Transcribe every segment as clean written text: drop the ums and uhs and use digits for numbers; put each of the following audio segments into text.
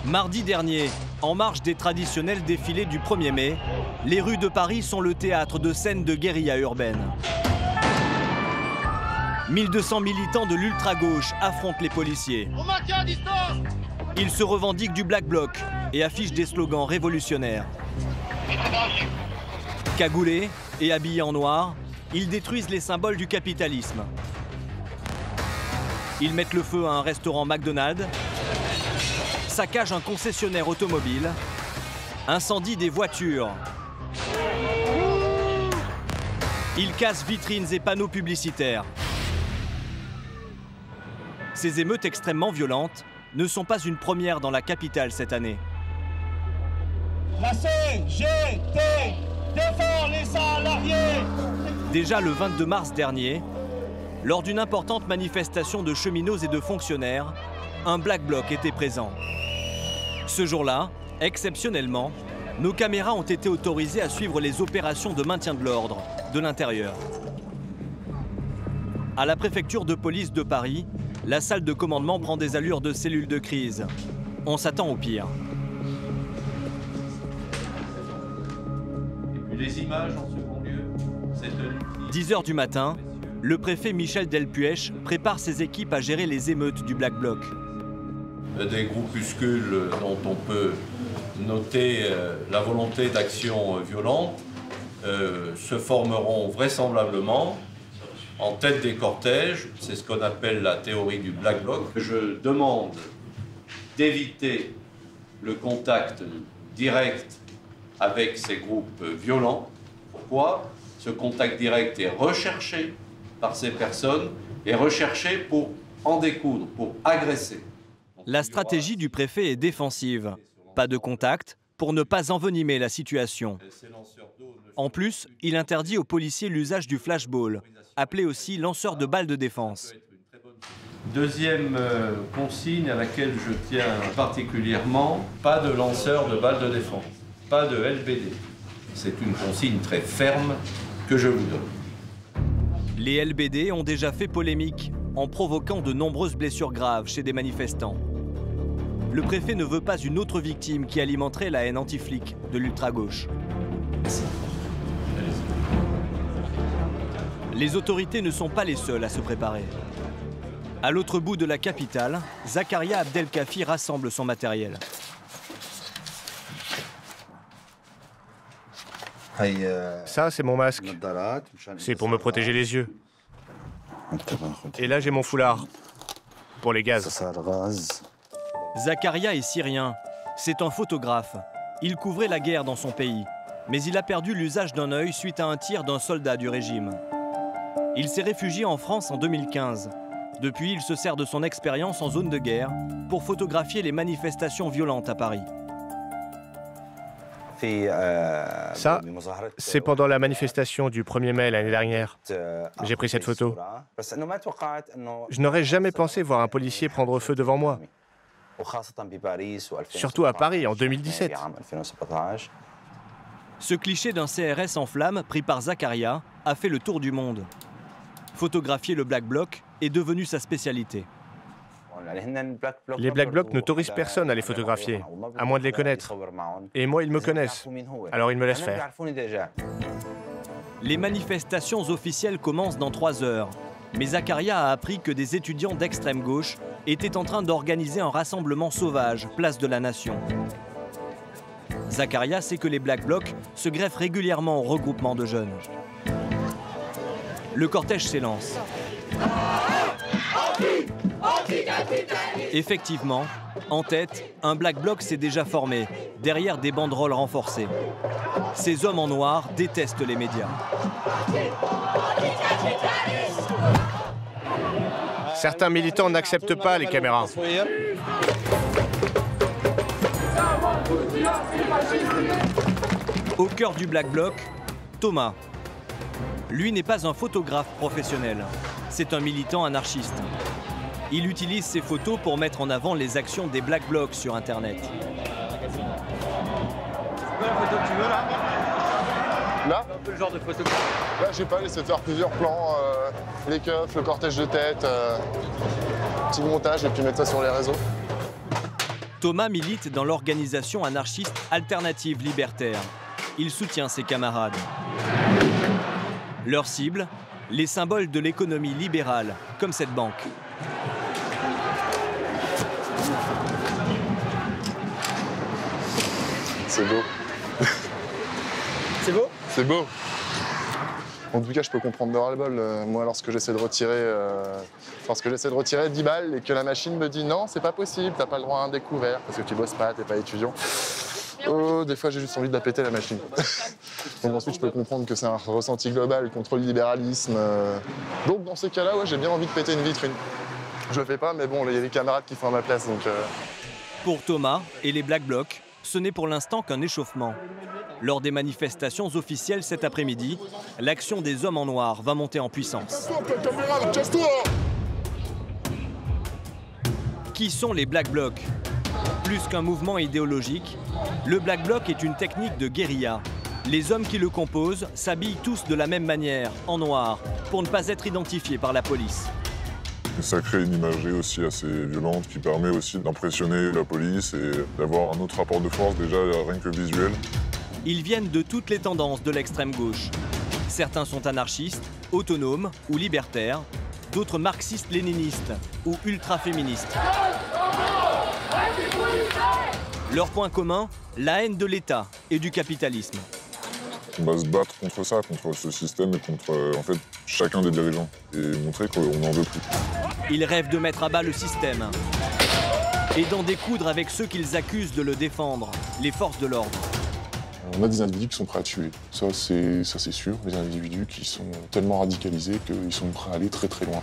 Mardi dernier, en marge des traditionnels défilés du 1er mai, les rues de Paris sont le théâtre de scènes de guérilla urbaine. 1200 militants de l'ultra-gauche affrontent les policiers. Ils se revendiquent du Black Bloc et affichent des slogans révolutionnaires. Cagoulés et habillés en noir, ils détruisent les symboles du capitalisme. Ils mettent le feu à un restaurant McDonald's, saccagent un concessionnaire automobile, incendient des voitures. Ils cassent vitrines et panneaux publicitaires. Ces émeutes extrêmement violentes ne sont pas une première dans la capitale cette année. La CGT défend les salariés. Déjà le 22 mars dernier, lors d'une importante manifestation de cheminots et de fonctionnaires, un Black Bloc était présent. Ce jour-là, exceptionnellement, nos caméras ont été autorisées à suivre les opérations de maintien de l'ordre de l'intérieur. À la préfecture de police de Paris, la salle de commandement prend des allures de cellule de crise. On s'attend au pire. Et puis les images en second lieu, cette tenue. 10 h du matin, le préfet Michel Delpuech prépare ses équipes à gérer les émeutes du Black Bloc. Des groupuscules dont on peut noter la volonté d'action violente se formeront vraisemblablement en tête des cortèges. C'est ce qu'on appelle la théorie du Black Bloc. Je demande d'éviter le contact direct avec ces groupes violents. Pourquoi? Ce contact direct est recherché par ces personnes et recherché pour en découdre, pour agresser. La stratégie du préfet est défensive. Pas de contact pour ne pas envenimer la situation. En plus, il interdit aux policiers l'usage du flashball, appelé aussi lanceur de balles de défense. Deuxième consigne à laquelle je tiens particulièrement, pas de lanceur de balles de défense, pas de LBD. C'est une consigne très ferme que je vous donne. Les LBD ont déjà fait polémique en provoquant de nombreuses blessures graves chez des manifestants. Le préfet ne veut pas une autre victime qui alimenterait la haine anti-flic de l'ultra-gauche. Les autorités ne sont pas les seules à se préparer. À l'autre bout de la capitale, Zakaria Abdelkafi rassemble son matériel. Ça, c'est mon masque. C'est pour me protéger les yeux. Et là, j'ai mon foulard. Pour les gaz. Zakaria est syrien. C'est un photographe. Il couvrait la guerre dans son pays. Mais il a perdu l'usage d'un œil suite à un tir d'un soldat du régime. Il s'est réfugié en France en 2015. Depuis, il se sert de son expérience en zone de guerre pour photographier les manifestations violentes à Paris. Ça, c'est pendant la manifestation du 1er mai l'année dernière. J'ai pris cette photo. Je n'aurais jamais pensé voir un policier prendre feu devant moi. Surtout à Paris en 2017. Ce cliché d'un CRS en flammes pris par Zakaria a fait le tour du monde. Photographier le Black Bloc est devenu sa spécialité. Les Black Blocs n'autorisent personne à les photographier, à moins de les connaître. Et moi, ils me connaissent. Alors ils me laissent faire. Les manifestations officielles commencent dans 3 heures. Mais Zakaria a appris que des étudiants d'extrême gauche étaient en train d'organiser un rassemblement sauvage, place de la Nation. Zakaria sait que les Black Blocs se greffent régulièrement au regroupement de jeunes. Le cortège s'élance. Effectivement, en tête, un Black Bloc s'est déjà formé, derrière des banderoles renforcées. Ces hommes en noir détestent les médias. Certains militants n'acceptent pas les caméras. Au cœur du Black Bloc, Thomas. Lui n'est pas un photographe professionnel, c'est un militant anarchiste. Il utilise ses photos pour mettre en avant les actions des Black Blocs sur Internet. C'est quoi la photo que tu veux là? Là, un peu le genre de photo. Là, je sais pas, j'essaie de faire plusieurs plans, les keufs, le cortège de tête, petit montage et puis mettre ça sur les réseaux. Thomas milite dans l'organisation anarchiste Alternative Libertaire. Il soutient ses camarades. Leur cible, les symboles de l'économie libérale, comme cette banque. C'est beau. C'est beau? C'est beau. En tout cas, je peux comprendre de ras-le-bol. Moi, lorsque j'essaie de retirer 10 balles et que la machine me dit non, c'est pas possible, t'as pas le droit à un découvert parce que tu bosses pas, t'es pas étudiant. Oh, des fois, j'ai juste envie de la péter, la machine. Donc ensuite, je peux comprendre que c'est un ressenti global contre le libéralisme. Donc dans ces cas-là, ouais, j'ai bien envie de péter une vitrine. Je le fais pas, mais bon, il y a des camarades qui font à ma place, donc... Pour Thomas et les Black Blocs, ce n'est pour l'instant qu'un échauffement. Lors des manifestations officielles cet après-midi, l'action des hommes en noir va monter en puissance. Qui sont les Black Blocs? Plus qu'un mouvement idéologique, le Black Bloc est une technique de guérilla. Les hommes qui le composent s'habillent tous de la même manière, en noir, pour ne pas être identifiés par la police. Ça crée une imagerie aussi assez violente qui permet aussi d'impressionner la police et d'avoir un autre rapport de force déjà rien que visuel. Ils viennent de toutes les tendances de l'extrême gauche. Certains sont anarchistes, autonomes ou libertaires, d'autres marxistes-léninistes ou ultra-féministes. Leur point commun, la haine de l'État et du capitalisme. On va se battre contre ça, contre ce système et contre en fait, chacun des dirigeants et montrer qu'on n'en veut plus. Ils rêvent de mettre à bas le système et d'en découdre avec ceux qu'ils accusent de le défendre, les forces de l'ordre. On a des individus qui sont prêts à tuer, ça c'est sûr, des individus qui sont tellement radicalisés qu'ils sont prêts à aller très très loin.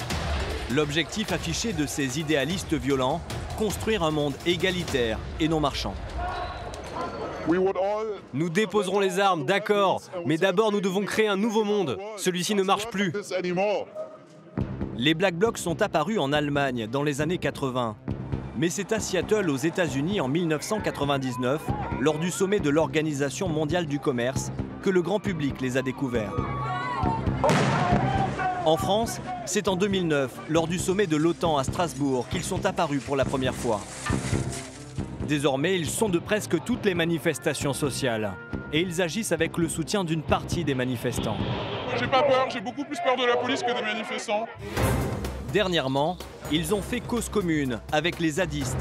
L'objectif affiché de ces idéalistes violents, construire un monde égalitaire et non marchand. Nous déposerons les armes, d'accord, mais d'abord nous devons créer un nouveau monde. Celui-ci ne marche plus. Les Black Blocs sont apparus en Allemagne dans les années 80. Mais c'est à Seattle, aux États-Unis, en 1999, lors du sommet de l'Organisation mondiale du commerce, que le grand public les a découverts. En France, c'est en 2009, lors du sommet de l'OTAN à Strasbourg, qu'ils sont apparus pour la première fois. Désormais, ils sont de presque toutes les manifestations sociales. Et ils agissent avec le soutien d'une partie des manifestants. J'ai pas peur, j'ai beaucoup plus peur de la police que des manifestants. Dernièrement, ils ont fait cause commune avec les zadistes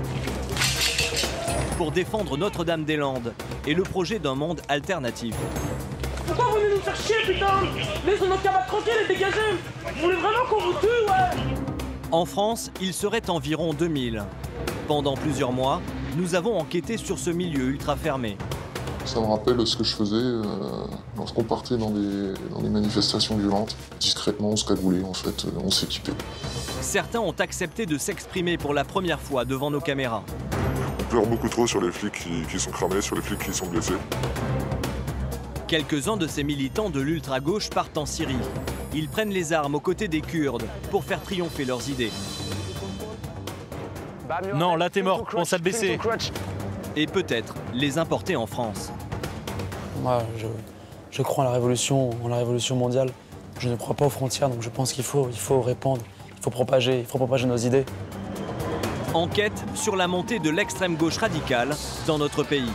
pour défendre Notre-Dame-des-Landes et le projet d'un monde alternatif. Pourquoi vous venez nous faire chier, putain? Laissez nos camarades tranquilles et dégagez. Vous voulez vraiment qu'on vous tue, ouais? En France, ils seraient environ 2000. Pendant plusieurs mois, nous avons enquêté sur ce milieu ultra fermé. Ça me rappelle ce que je faisais lorsqu'on partait dans des manifestations violentes. Discrètement, on se cagoulait, en fait, on s'équipait. Certains ont accepté de s'exprimer pour la première fois devant nos caméras. On pleure beaucoup trop sur les flics qui sont cramés, sur les flics qui sont blessés. Quelques-uns de ces militants de l'ultra-gauche partent en Syrie. Ils prennent les armes aux côtés des Kurdes pour faire triompher leurs idées. Non, là t'es mort, pense à te baisser. Et peut-être les importer en France. Moi, je crois en la révolution mondiale. Je ne crois pas aux frontières, donc je pense qu'il faut répandre, il faut propager nos idées. Enquête sur la montée de l'extrême gauche radicale dans notre pays.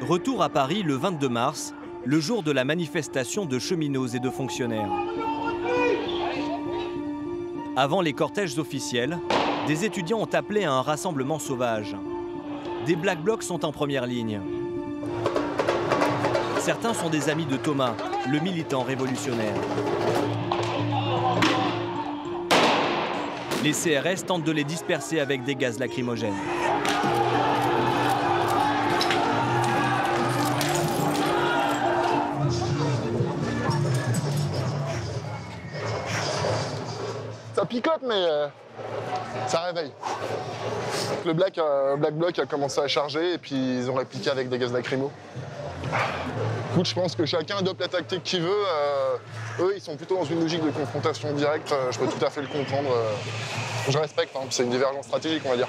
Retour à Paris le 22 mars, le jour de la manifestation de cheminots et de fonctionnaires. Avant les cortèges officiels, des étudiants ont appelé à un rassemblement sauvage. Des Black Blocs sont en première ligne. Certains sont des amis de Thomas, le militant révolutionnaire. Les CRS tentent de les disperser avec des gaz lacrymogènes. Ça picote, mais ça réveille. Le Black Bloc a commencé à charger et puis ils ont répliqué avec des gaz lacrymaux. Écoute, je pense que chacun adopte la tactique qu'il veut. Eux, ils sont plutôt dans une logique de confrontation directe. Je peux tout à fait le comprendre. Je respecte, hein, c'est une divergence stratégique, on va dire.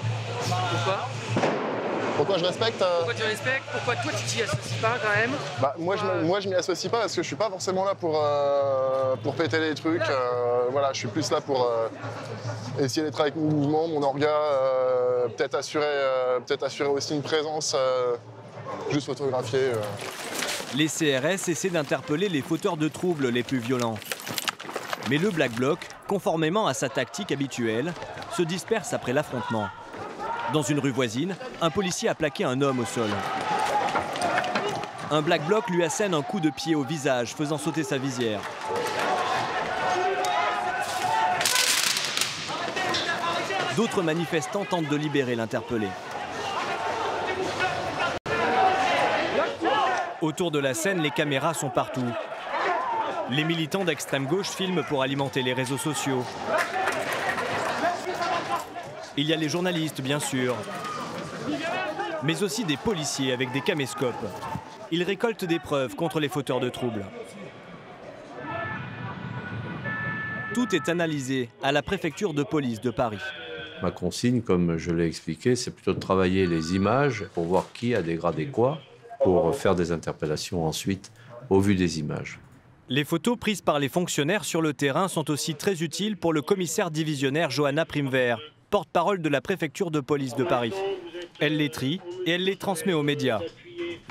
Pourquoi? Pourquoi je respecte Pourquoi tu respectes? Pourquoi toi tu t'y associes pas quand même? Bah, moi je m'y associe pas parce que je suis pas forcément là pour péter les trucs. Voilà, je suis plus là pour essayer d'être avec mon mouvement, mon orga, peut-être assurer aussi une présence, juste photographier. Les CRS essaient d'interpeller les fauteurs de troubles les plus violents. Mais le Black Bloc, conformément à sa tactique habituelle, se disperse après l'affrontement. Dans une rue voisine, un policier a plaqué un homme au sol. Un Black Bloc lui assène un coup de pied au visage, faisant sauter sa visière. D'autres manifestants tentent de libérer l'interpellé. Autour de la scène, les caméras sont partout. Les militants d'extrême gauche filment pour alimenter les réseaux sociaux. Il y a les journalistes, bien sûr, mais aussi des policiers avec des caméscopes. Ils récoltent des preuves contre les fauteurs de troubles. Tout est analysé à la préfecture de police de Paris. Ma consigne, comme je l'ai expliqué, c'est plutôt de travailler les images pour voir qui a dégradé quoi, pour faire des interpellations ensuite au vu des images. Les photos prises par les fonctionnaires sur le terrain sont aussi très utiles pour le commissaire divisionnaire Johanna Primevert, porte-parole de la préfecture de police de Paris. Elle les trie et elle les transmet aux médias.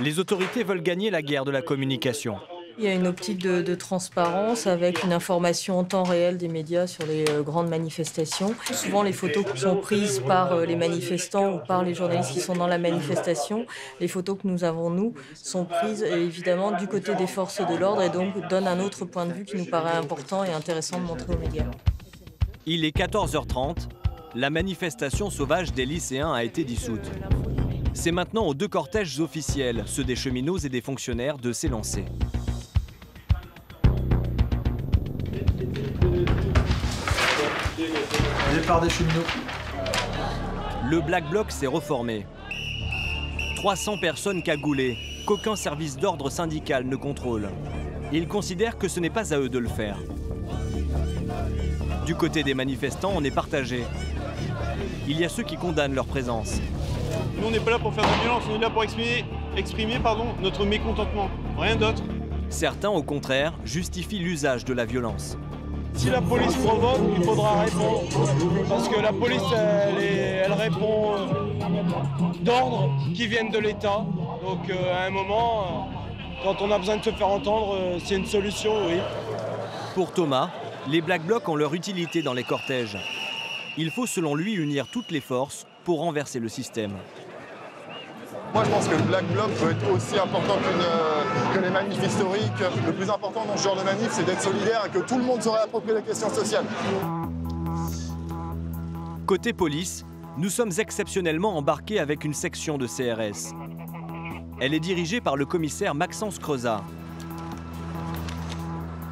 Les autorités veulent gagner la guerre de la communication. Il y a une optique de transparence avec une information en temps réel des médias sur les grandes manifestations. Souvent, les photos sont prises par les manifestants ou par les journalistes qui sont dans la manifestation. Les photos que nous avons, nous, sont prises évidemment du côté des forces de l'ordre et donc donnent un autre point de vue qui nous paraît important et intéressant de montrer aux médias. Il est 14h30. La manifestation sauvage des lycéens a été dissoute. C'est maintenant aux deux cortèges officiels, ceux des cheminots et des fonctionnaires, de s'élancer. Départ des cheminots. Le Black Bloc s'est reformé. 300 personnes cagoulées, qu'aucun service d'ordre syndical ne contrôle. Ils considèrent que ce n'est pas à eux de le faire. Du côté des manifestants, on est partagé. Il y a ceux qui condamnent leur présence. Nous, on n'est pas là pour faire de la violence, on est là pour exprimer notre mécontentement, rien d'autre. Certains, au contraire, justifient l'usage de la violence. Si la police provoque, il faudra répondre. Parce que la police, elle répond d'ordres qui viennent de l'État. Donc à un moment, quand on a besoin de se faire entendre, c'est une solution, oui. Pour Thomas, les Black Blocs ont leur utilité dans les cortèges. Il faut selon lui unir toutes les forces pour renverser le système. Moi, je pense que le Black Bloc peut être aussi important que les manifs historiques. Le plus important dans ce genre de manif, c'est d'être solidaire et que tout le monde se réapproprie les questions sociales. Côté police, nous sommes exceptionnellement embarqués avec une section de CRS. Elle est dirigée par le commissaire Maxence Crezat.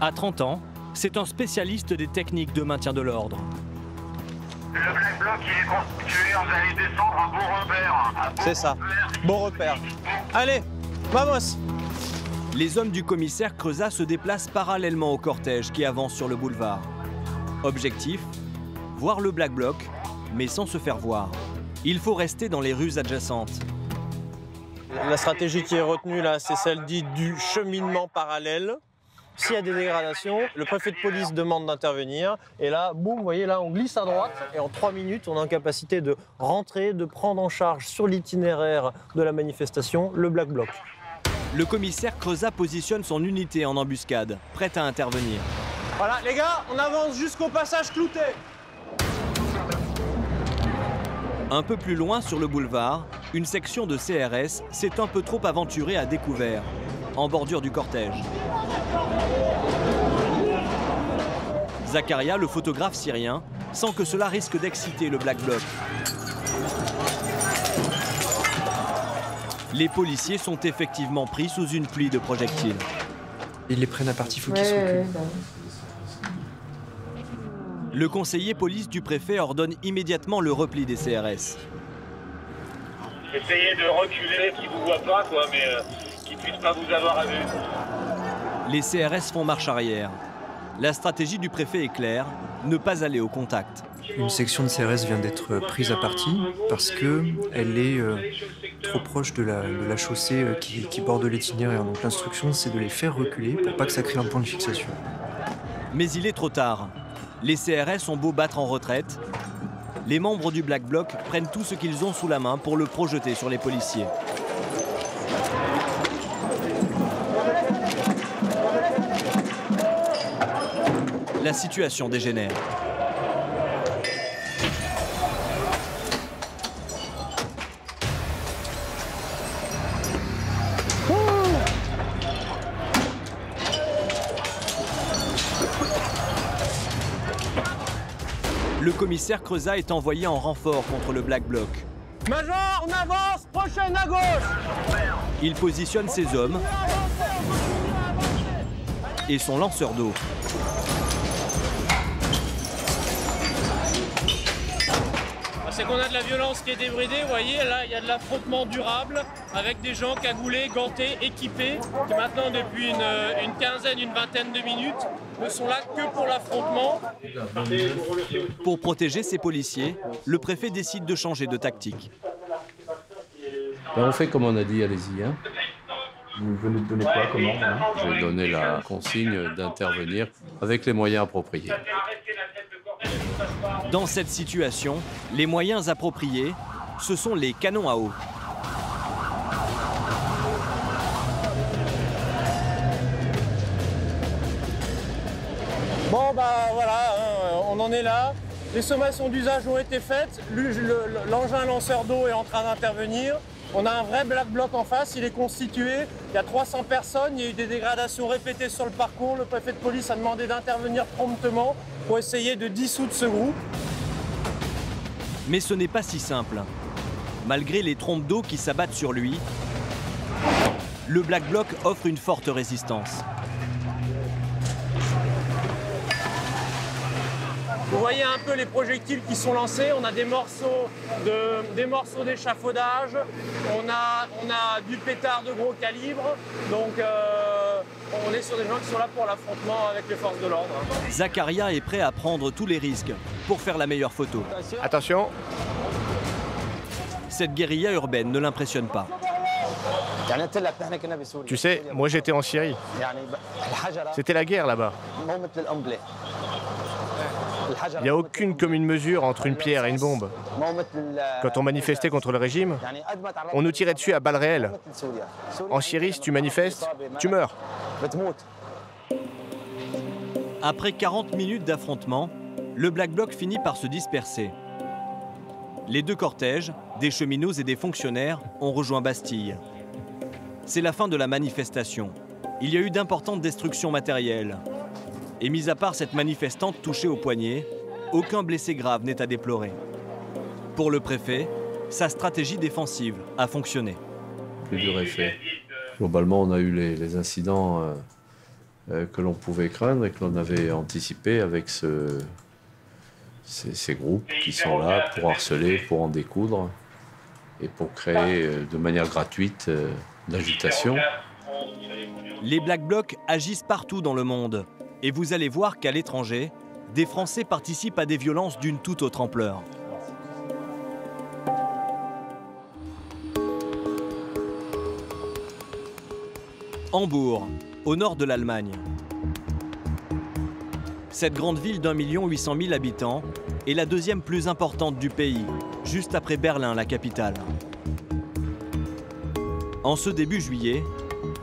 À 30 ans, c'est un spécialiste des techniques de maintien de l'ordre. Le Black Bloc, il est constitué, vous allez descendre à Beaurepaire. C'est ça, Beaurepaire. Allez, vamos! Les hommes du commissaire Crezat se déplacent parallèlement au cortège qui avance sur le boulevard. Objectif, voir le Black Bloc, mais sans se faire voir. Il faut rester dans les rues adjacentes. La stratégie qui est retenue là, c'est celle dite du cheminement parallèle. S'il y a des dégradations, le préfet de police demande d'intervenir. Et là, boum, vous voyez, là, on glisse à droite. Et en 3 minutes, on est en capacité de rentrer, de prendre en charge sur l'itinéraire de la manifestation le Black Bloc. Le commissaire Crezat positionne son unité en embuscade, prête à intervenir. Voilà, les gars, on avance jusqu'au passage clouté. Un peu plus loin, sur le boulevard, une section de CRS s'est un peu trop aventurée à découvert, en bordure du cortège. Zakaria, le photographe syrien, sent que cela risque d'exciter le Black Bloc. Les policiers sont effectivement pris sous une pluie de projectiles. Ils les prennent à partie, il faut qu'ils se reculent. Le conseiller police du préfet ordonne immédiatement le repli des CRS. Essayez de reculer, qu'ils ne vous voient pas, quoi, mais qu'ils ne puissent pas vous avoir à vue. Les CRS font marche arrière. La stratégie du préfet est claire, ne pas aller au contact. Une section de CRS vient d'être prise à partie parce qu'elle est trop proche de la chaussée qui borde l'itinéraire. Donc l'instruction, c'est de les faire reculer pour pas que ça crée un point de fixation. Mais il est trop tard. Les CRS ont beau battre en retraite, les membres du Black Bloc prennent tout ce qu'ils ont sous la main pour le projeter sur les policiers. La situation dégénère. Le commissaire Creusat est envoyé en renfort contre le Black Bloc. Major, on avance, prochaine à gauche. Il positionne ses hommes et son lanceur d'eau. C'est qu'on a de la violence qui est débridée, vous voyez, là il y a de l'affrontement durable avec des gens cagoulés, gantés, équipés, qui maintenant depuis une quinzaine, une vingtaine de minutes ne sont là que pour l'affrontement. Pour protéger ces policiers, le préfet décide de changer de tactique. On fait comme on a dit, allez-y. Hein. Vous venez de donner quoi, comment? Je vais donner la consigne d'intervenir avec les moyens appropriés. Dans cette situation, les moyens appropriés, ce sont les canons à eau. Bon bah voilà, on en est là. Les sommations d'usage ont été faites. L'engin lanceur d'eau est en train d'intervenir. On a un vrai Black Bloc en face, il est constitué. Il y a 300 personnes, il y a eu des dégradations répétées sur le parcours. Le préfet de police a demandé d'intervenir promptement pour essayer de dissoudre ce groupe. Mais ce n'est pas si simple. Malgré les trompes d'eau qui s'abattent sur lui, le Black Bloc offre une forte résistance. Vous voyez un peu les projectiles qui sont lancés. On a des morceaux d'échafaudage, on a du pétard de gros calibre. Donc on est sur des gens qui sont là pour l'affrontement avec les forces de l'ordre. Zakaria est prêt à prendre tous les risques pour faire la meilleure photo. Attention. Cette guérilla urbaine ne l'impressionne pas. Tu sais, moi j'étais en Syrie. C'était la guerre là-bas. Il n'y a aucune commune mesure entre une pierre et une bombe. Quand on manifestait contre le régime, on nous tirait dessus à balles réelles. En Syrie, si tu manifestes, tu meurs. Après 40 minutes d'affrontement, le Black Bloc finit par se disperser. Les deux cortèges, des cheminots et des fonctionnaires, ont rejoint Bastille. C'est la fin de la manifestation. Il y a eu d'importantes destructions matérielles. Et mis à part cette manifestante touchée au poignet, aucun blessé grave n'est à déplorer. Pour le préfet, sa stratégie défensive a fonctionné. Plus dur est fait. Globalement, on a eu les incidents que l'on pouvait craindre et que l'on avait anticipé avec ces groupes qui sont là pour harceler, pour en découdre et pour créer de manière gratuite l'agitation. Les Black Blocs agissent partout dans le monde. Et vous allez voir qu'à l'étranger, des Français participent à des violences d'une toute autre ampleur. Hambourg, au nord de l'Allemagne. Cette grande ville d'1 800 000 habitants est la deuxième plus importante du pays, juste après Berlin, la capitale. En ce début juillet,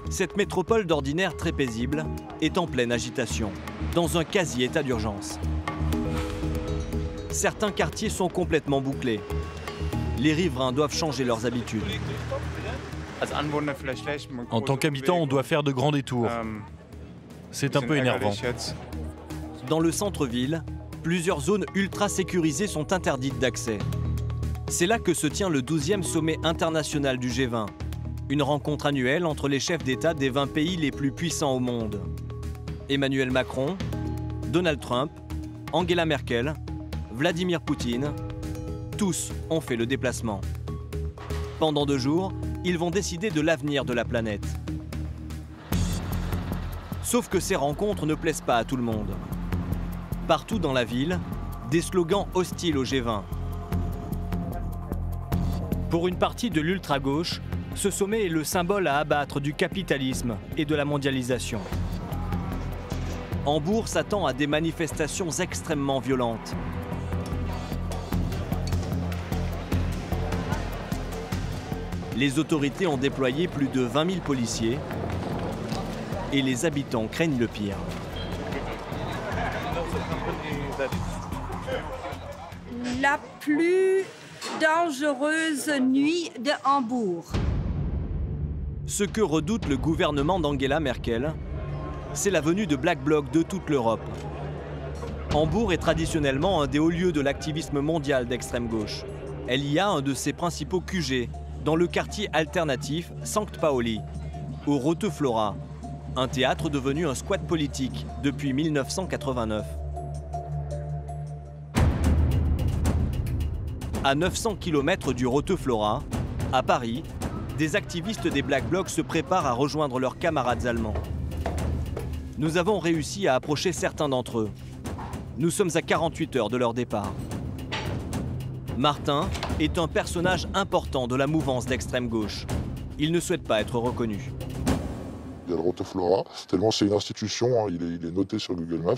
cette métropole d'ordinaire très paisible est en pleine agitation, dans un quasi-état d'urgence. Certains quartiers sont complètement bouclés. Les riverains doivent changer leurs habitudes. En tant qu'habitant, on doit faire de grands détours. C'est un peu énervant. Dans le centre-ville, plusieurs zones ultra sécurisées sont interdites d'accès. C'est là que se tient le 12e sommet international du G20. Une rencontre annuelle entre les chefs d'État des 20 pays les plus puissants au monde. Emmanuel Macron, Donald Trump, Angela Merkel, Vladimir Poutine, tous ont fait le déplacement. Pendant 2 jours, ils vont décider de l'avenir de la planète. Sauf que ces rencontres ne plaisent pas à tout le monde. Partout dans la ville, des slogans hostiles au G20. Pour une partie de l'ultra-gauche, ce sommet est le symbole à abattre du capitalisme et de la mondialisation. Hambourg s'attend à des manifestations extrêmement violentes. Les autorités ont déployé plus de 20 000 policiers et les habitants craignent le pire. La plus dangereuse nuit de Hambourg. Ce que redoute le gouvernement d'Angela Merkel, c'est la venue de Black Blocs de toute l'Europe. Hambourg est traditionnellement un des hauts lieux de l'activisme mondial d'extrême gauche. Elle y a un de ses principaux QG, dans le quartier alternatif Sankt Pauli, au Rote Flora, un théâtre devenu un squat politique depuis 1989. À 900 km du Rote Flora, à Paris, des activistes des Black Blocs se préparent à rejoindre leurs camarades allemands. Nous avons réussi à approcher certains d'entre eux. Nous sommes à 48 heures de leur départ. Martin est un personnage important de la mouvance d'extrême gauche. Il ne souhaite pas être reconnu. Il y a le Rote Flora, tellement c'est une institution, hein, il est noté sur Google Maps.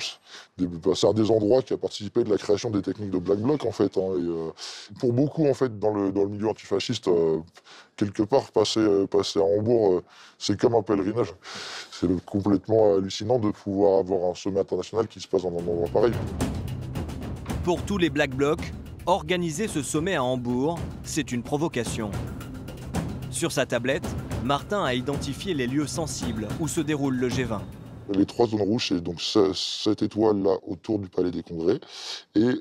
C'est un des endroits qui a participé de la création des techniques de Black Bloc en fait. Hein, et, pour beaucoup en fait dans le milieu antifasciste, quelque part passer à Hambourg, c'est comme un pèlerinage. C'est complètement hallucinant de pouvoir avoir un sommet international qui se passe dans un endroit pareil. Pour tous les Black Blocs, organiser ce sommet à Hambourg, c'est une provocation. Sur sa tablette, Martin a identifié les lieux sensibles où se déroule le G20. Les 3 zones rouges, c'est donc cette étoile-là autour du Palais des Congrès et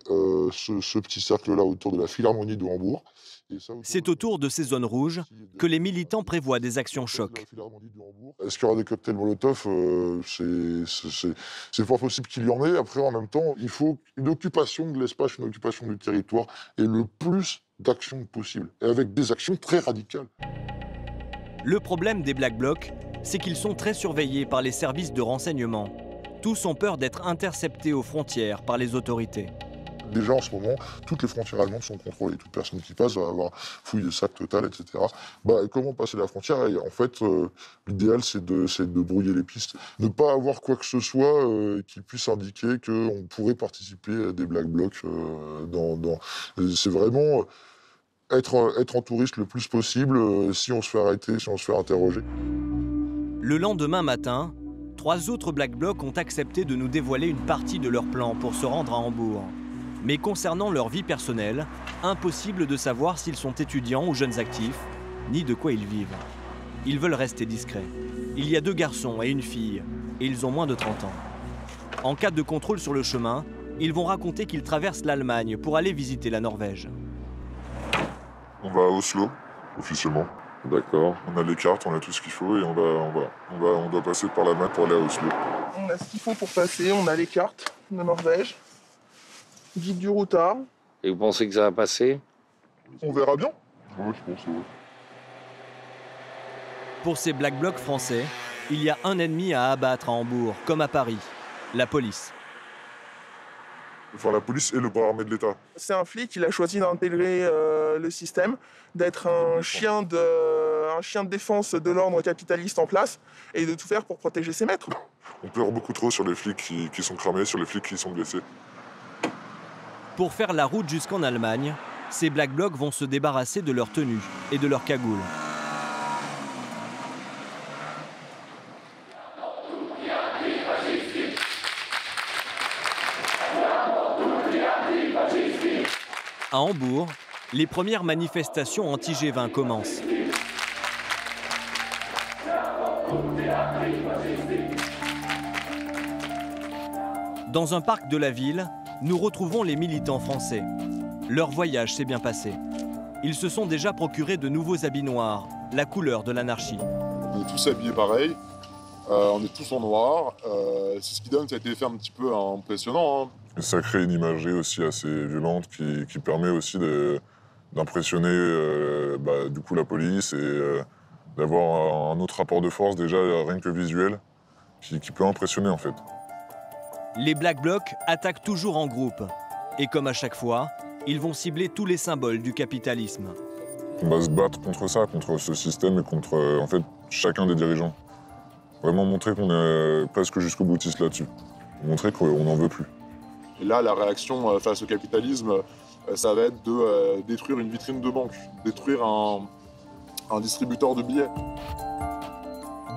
ce petit cercle-là autour de la Philharmonie de Hambourg. C'est autour de ces zones rouges que les militants prévoient des actions chocs. Est-ce qu'il y aura des cocktails Molotov? C'est fort possible qu'il y en ait. Après, en même temps, il faut une occupation de l'espace, une occupation du territoire et le plus d'actions possible. Et avec des actions très radicales. Le problème des Black Blocs, c'est qu'ils sont très surveillés par les services de renseignement. Tous ont peur d'être interceptés aux frontières par les autorités. Déjà en ce moment, toutes les frontières allemandes sont contrôlées. Toute personne qui passe va avoir fouille de sac total, etc. Comment passer la frontière? Et en fait, l'idéal, c'est de brouiller les pistes. Ne pas avoir quoi que ce soit qui puisse indiquer qu'on pourrait participer à des Black Blocs. C'est vraiment être en touriste le plus possible si on se fait arrêter, si on se fait interroger. Le lendemain matin, 3 autres Black Blocs ont accepté de nous dévoiler une partie de leur plan pour se rendre à Hambourg. Mais concernant leur vie personnelle, impossible de savoir s'ils sont étudiants ou jeunes actifs, ni de quoi ils vivent. Ils veulent rester discrets. Il y a 2 garçons et une fille, et ils ont moins de 30 ans. En cas de contrôle sur le chemin, ils vont raconter qu'ils traversent l'Allemagne pour aller visiter la Norvège. On va à Oslo, officiellement. D'accord. On a les cartes, on a tout ce qu'il faut et on doit passer par la main pour aller à Oslo. On a ce qu'il faut pour passer, on a les cartes de Norvège. Guide du routard. Et vous pensez que ça va passer? On verra bien. Oui, je pense, oui. Pour ces Black Blocs français, il y a un ennemi à abattre à Hambourg, comme à Paris, la police. Enfin, la police est le bras armé de l'État. C'est un flic, il a choisi d'intégrer le système, d'être un chien de défense de l'ordre capitaliste en place et de tout faire pour protéger ses maîtres. On pleure beaucoup trop sur les flics qui sont cramés, sur les flics qui sont blessés. Pour faire la route jusqu'en Allemagne, ces Black Blocs vont se débarrasser de leur tenue et de leur cagoule. À Hambourg, les premières manifestations anti-G20 commencent. Dans un parc de la ville, nous retrouvons les militants français. Leur voyage s'est bien passé. Ils se sont déjà procurés de nouveaux habits noirs, la couleur de l'anarchie. On est tous habillés pareil, on est tous en noir. C'est ce qui donne cet effet un petit peu impressionnant. Hein. Ça crée une imagerie aussi assez violente qui permet aussi d'impressionner du coup la police et d'avoir un autre rapport de force déjà rien que visuel qui peut impressionner en fait. Les Black Blocs attaquent toujours en groupe. Et comme à chaque fois, ils vont cibler tous les symboles du capitalisme. On va se battre contre ça, contre ce système et contre en fait, chacun des dirigeants. Vraiment montrer qu'on est presque jusqu'au boutiste là-dessus. Montrer qu'on n'en veut plus. Et là, la réaction face au capitalisme, ça va être de détruire une vitrine de banque, détruire un distributeur de billets.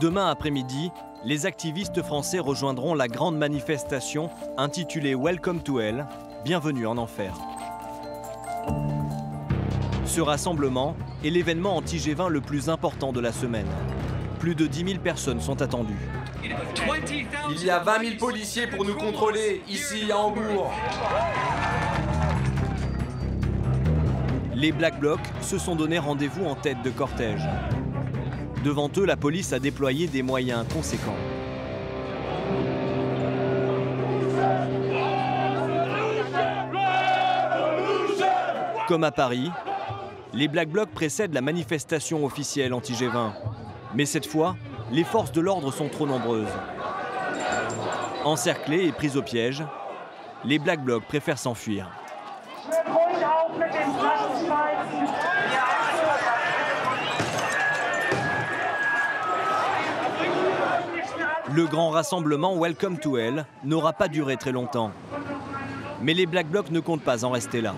Demain après-midi, les activistes français rejoindront la grande manifestation intitulée Welcome to Hell, bienvenue en enfer. Ce rassemblement est l'événement anti-G20 le plus important de la semaine. Plus de 10 000 personnes sont attendues. Il y a 20 000 policiers pour nous contrôler, ici à Hambourg. Les Black Blocs se sont donné rendez-vous en tête de cortège. Devant eux, la police a déployé des moyens conséquents. Comme à Paris, les Black Blocs précèdent la manifestation officielle anti-G20. Mais cette fois, les forces de l'ordre sont trop nombreuses. Encerclés et pris au piège, les Black Blocs préfèrent s'enfuir. Le grand rassemblement Welcome to Hell n'aura pas duré très longtemps. Mais les Black Blocs ne comptent pas en rester là.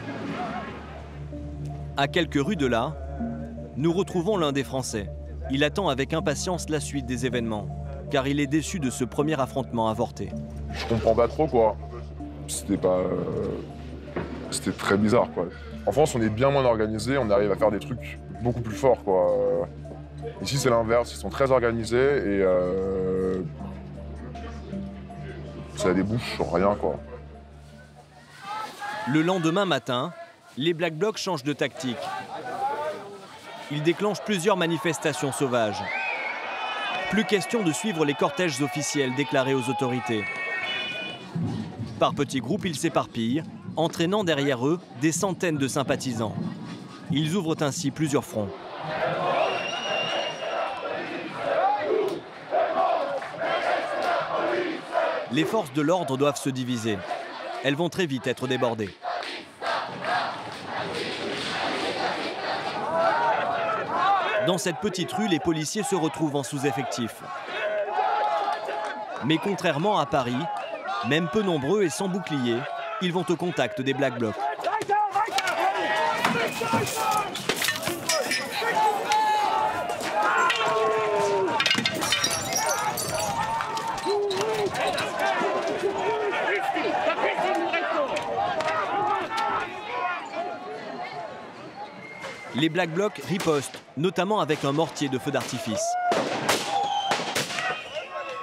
À quelques rues de là, nous retrouvons l'un des Français. Il attend avec impatience la suite des événements, car il est déçu de ce premier affrontement avorté. Je comprends pas trop, quoi. C'était très bizarre, quoi. En France, on est bien moins organisé, on arrive à faire des trucs beaucoup plus forts, quoi. Ici, c'est l'inverse, ils sont très organisés et ça débouche sur rien, quoi. Le lendemain matin, les Black Blocs changent de tactique. Ils déclenchent plusieurs manifestations sauvages. Plus question de suivre les cortèges officiels déclarés aux autorités. Par petits groupes, ils s'éparpillent, entraînant derrière eux des centaines de sympathisants. Ils ouvrent ainsi plusieurs fronts. Les forces de l'ordre doivent se diviser. Elles vont très vite être débordées. Dans cette petite rue, les policiers se retrouvent en sous-effectif. Mais contrairement à Paris, même peu nombreux et sans bouclier, ils vont au contact des Black Blocs. Les Black Blocs ripostent, notamment avec un mortier de feu d'artifice.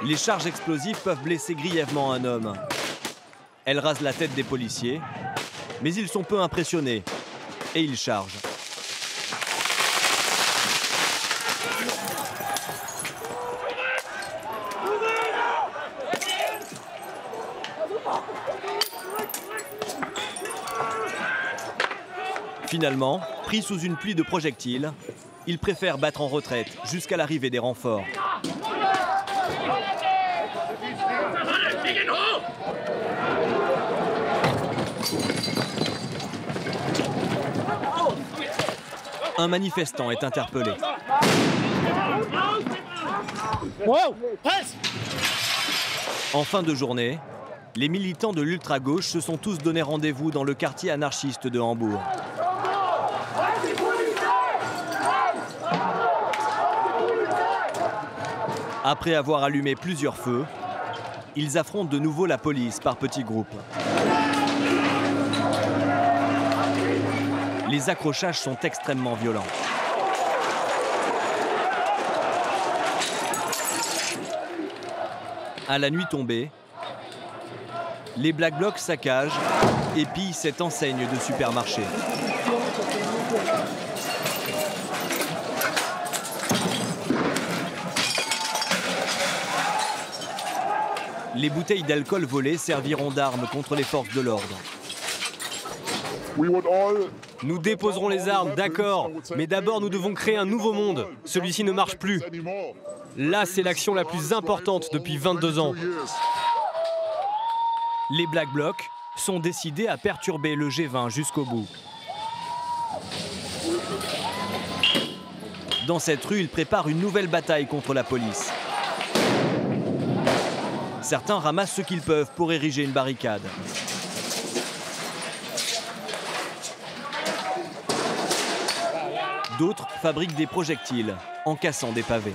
Les charges explosives peuvent blesser grièvement un homme. Elles rasent la tête des policiers, mais ils sont peu impressionnés et ils chargent. Finalement, pris sous une pluie de projectiles, ils préfèrent battre en retraite jusqu'à l'arrivée des renforts. Un manifestant est interpellé. En fin de journée, les militants de l'ultra-gauche se sont tous donné rendez-vous dans le quartier anarchiste de Hambourg. Après avoir allumé plusieurs feux, ils affrontent de nouveau la police par petits groupes. Les accrochages sont extrêmement violents. À la nuit tombée, les Black Blocs saccagent et pillent cette enseigne de supermarché. Les bouteilles d'alcool volées serviront d'armes contre les forces de l'ordre. Nous déposerons les armes, d'accord, mais d'abord nous devons créer un nouveau monde. Celui-ci ne marche plus. Là, c'est l'action la plus importante depuis 22 ans. Les Black Blocs sont décidés à perturber le G20 jusqu'au bout. Dans cette rue, ils préparent une nouvelle bataille contre la police. Certains ramassent ce qu'ils peuvent pour ériger une barricade. D'autres fabriquent des projectiles en cassant des pavés.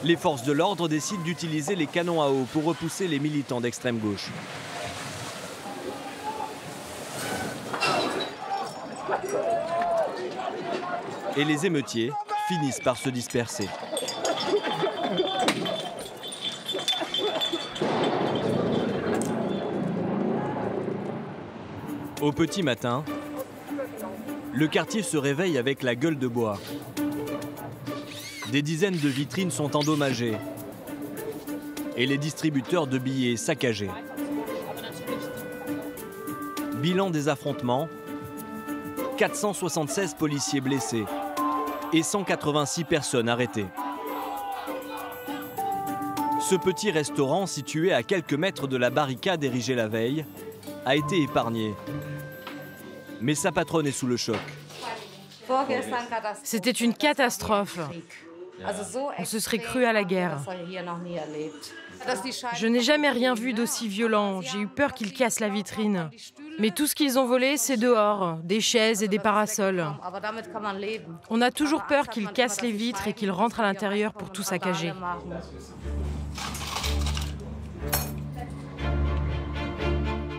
Les forces de l'ordre décident d'utiliser les canons à eau pour repousser les militants d'extrême gauche. Et les émeutiers finissent par se disperser. Au petit matin, le quartier se réveille avec la gueule de bois. Des dizaines de vitrines sont endommagées et les distributeurs de billets saccagés. Bilan des affrontements, 476 policiers blessés et 186 personnes arrêtées. Ce petit restaurant, situé à quelques mètres de la barricade érigée la veille, a été épargné. Mais sa patronne est sous le choc. C'était une catastrophe. On se serait cru à la guerre. Je n'ai jamais rien vu d'aussi violent. J'ai eu peur qu'ils cassent la vitrine. Mais tout ce qu'ils ont volé, c'est dehors, des chaises et des parasols. On a toujours peur qu'ils cassent les vitres et qu'ils rentrent à l'intérieur pour tout saccager.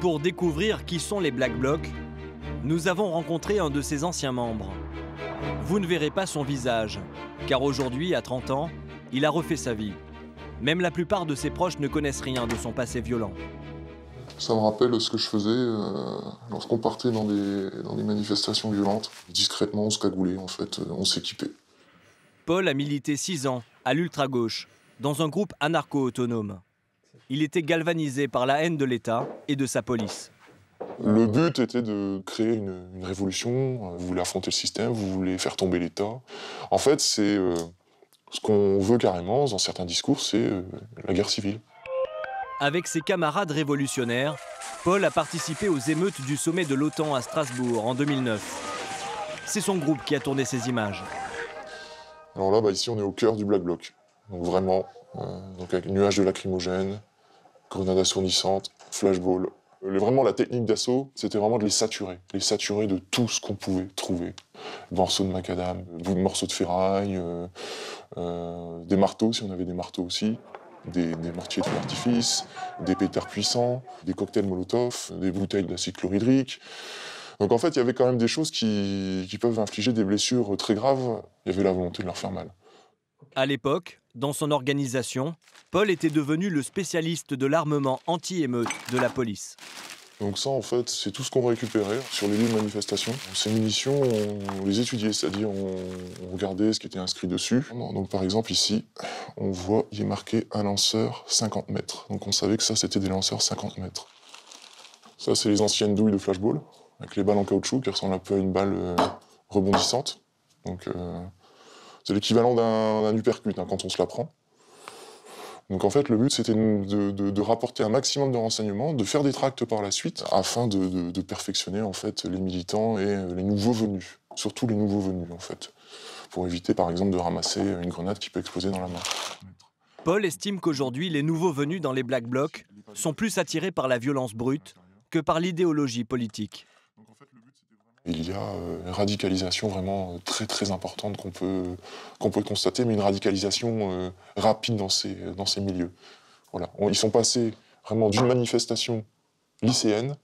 Pour découvrir qui sont les Black Blocs, nous avons rencontré un de ses anciens membres. Vous ne verrez pas son visage, car aujourd'hui, à 30 ans, il a refait sa vie. Même la plupart de ses proches ne connaissent rien de son passé violent. Ça me rappelle ce que je faisais lorsqu'on partait dans des manifestations violentes. Discrètement, on se cagoulait, en fait, on s'équipait. Paul a milité 6 ans à l'ultra-gauche, dans un groupe anarcho-autonome. Il était galvanisé par la haine de l'État et de sa police. Le but était de créer une révolution. Vous voulez affronter le système, vous voulez faire tomber l'État. En fait, c'est ce qu'on veut carrément, dans certains discours, c'est la guerre civile. Avec ses camarades révolutionnaires, Paul a participé aux émeutes du sommet de l'OTAN à Strasbourg en 2009. C'est son groupe qui a tourné ces images. Alors là, ici, on est au cœur du Black Bloc. Donc vraiment, avec nuages de lacrymogènes, grenades assourdissantes, flashballs. Vraiment, la technique d'assaut, c'était vraiment de les saturer de tout ce qu'on pouvait trouver. Morceaux de macadam, bouts de morceaux de ferraille, des marteaux, si on avait des marteaux aussi, des mortiers de feu d'artifice, des pétards puissants, des cocktails Molotov, des bouteilles d'acide chlorhydrique. Donc en fait, il y avait quand même des choses qui peuvent infliger des blessures très graves. Il y avait la volonté de leur faire mal. À l'époque, dans son organisation, Paul était devenu le spécialiste de l'armement anti-émeute de la police. Donc ça, en fait, c'est tout ce qu'on récupérait sur les lieux de manifestation. Ces munitions, on les étudiait, c'est-à-dire on regardait ce qui était inscrit dessus. Donc par exemple, ici, on voit, il est marqué un lanceur 50 mètres. Donc on savait que ça, c'était des lanceurs 50 mètres. Ça, c'est les anciennes douilles de flashball, avec les balles en caoutchouc qui ressemblent un peu à une balle rebondissante. Donc c'est l'équivalent d'un uppercut quand on se la prend. Donc en fait, le but, c'était de rapporter un maximum de renseignements, de faire des tracts par la suite, afin de perfectionner en fait les militants et les nouveaux venus, surtout les nouveaux venus en fait, pour éviter par exemple de ramasser une grenade qui peut exploser dans la main. Paul estime qu'aujourd'hui, les nouveaux venus dans les Black Blocs sont plus attirés par la violence brute que par l'idéologie politique. Il y a une radicalisation vraiment très très importante qu'on peut constater, mais une radicalisation rapide dans ces milieux. Voilà. Ils sont passés vraiment d'une manifestation lycéenne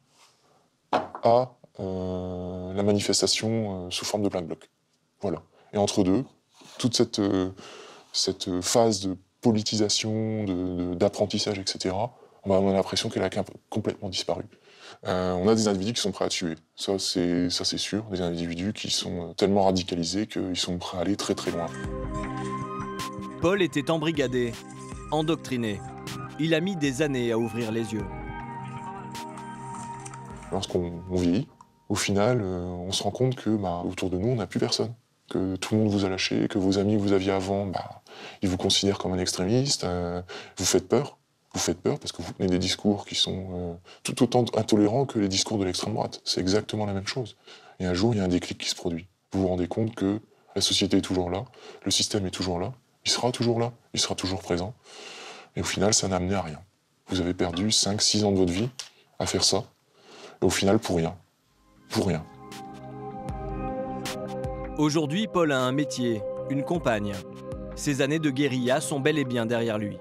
à la manifestation sous forme de Black Bloc. Voilà. Et entre deux, toute cette phase de politisation, d'apprentissage, etc., on a l'impression qu'elle a complètement disparu. On a des individus qui sont prêts à tuer, ça c'est sûr, des individus qui sont tellement radicalisés qu'ils sont prêts à aller très très loin. Paul était embrigadé, endoctriné. Il a mis des années à ouvrir les yeux. Lorsqu'on vieillit, au final, on se rend compte que autour de nous, on n'a plus personne. que tout le monde vous a lâché, que vos amis que vous aviez avant, bah, ils vous considèrent comme un extrémiste, vous faites peur. Vous faites peur parce que vous tenez des discours qui sont tout autant intolérants que les discours de l'extrême droite. C'est exactement la même chose. Et un jour, il y a un déclic qui se produit. Vous vous rendez compte que la société est toujours là, le système est toujours là, il sera toujours là, il sera toujours présent. Et au final, ça n'a amené à rien. Vous avez perdu 5-6 ans de votre vie à faire ça. Et au final, pour rien. Pour rien. Aujourd'hui, Paul a un métier, une compagne. Ses années de guérilla sont bel et bien derrière lui.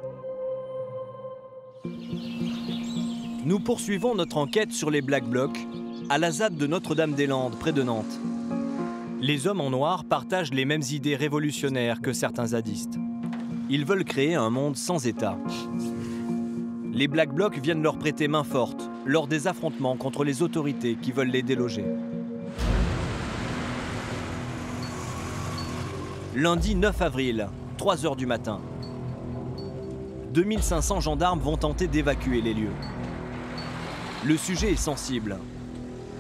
Nous poursuivons notre enquête sur les Black Blocs à la ZAD de Notre-Dame-des-Landes, près de Nantes. Les hommes en noir partagent les mêmes idées révolutionnaires que certains zadistes. Ils veulent créer un monde sans État. Les Black Blocs viennent leur prêter main forte lors des affrontements contre les autorités qui veulent les déloger. Lundi 9 avril, 3 h du matin. 2500 gendarmes vont tenter d'évacuer les lieux. Le sujet est sensible.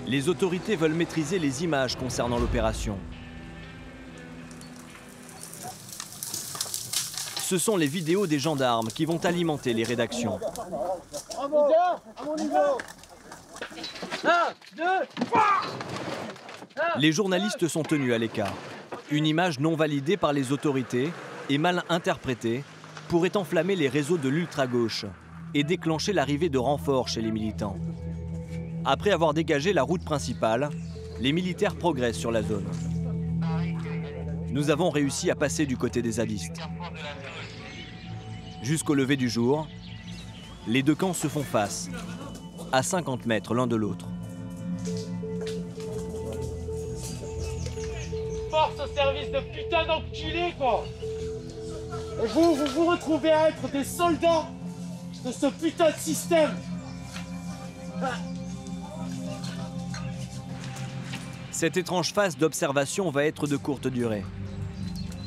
Les autorités veulent maîtriser les images concernant l'opération. Ce sont les vidéos des gendarmes qui vont alimenter les rédactions. Les journalistes sont tenus à l'écart. Une image non validée par les autorités et mal interprétée pourrait enflammer les réseaux de l'ultra-gauche et déclencher l'arrivée de renforts chez les militants. Après avoir dégagé la route principale, les militaires progressent sur la zone. Nous avons réussi à passer du côté des zadistes. Jusqu'au lever du jour, les deux camps se font face, à 50 mètres l'un de l'autre. Force au service de putain d'enculés, quoi! Et vous vous retrouvez à être des soldats de ce putain de système! Cette étrange phase d'observation va être de courte durée.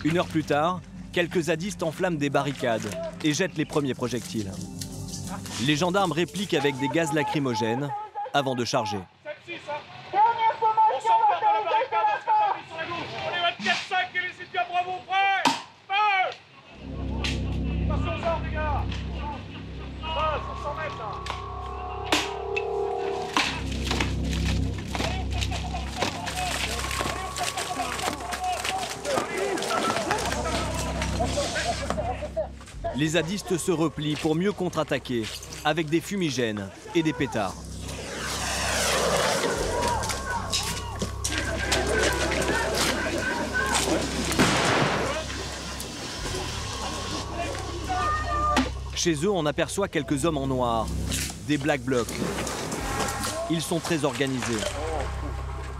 1 heure plus tard, quelques zadistes enflamment des barricades et jettent les premiers projectiles. Les gendarmes répliquent avec des gaz lacrymogènes avant de charger. Les zadistes se replient pour mieux contre-attaquer avec des fumigènes et des pétards. Chez eux, on aperçoit quelques hommes en noir, des Black Blocs. Ils sont très organisés.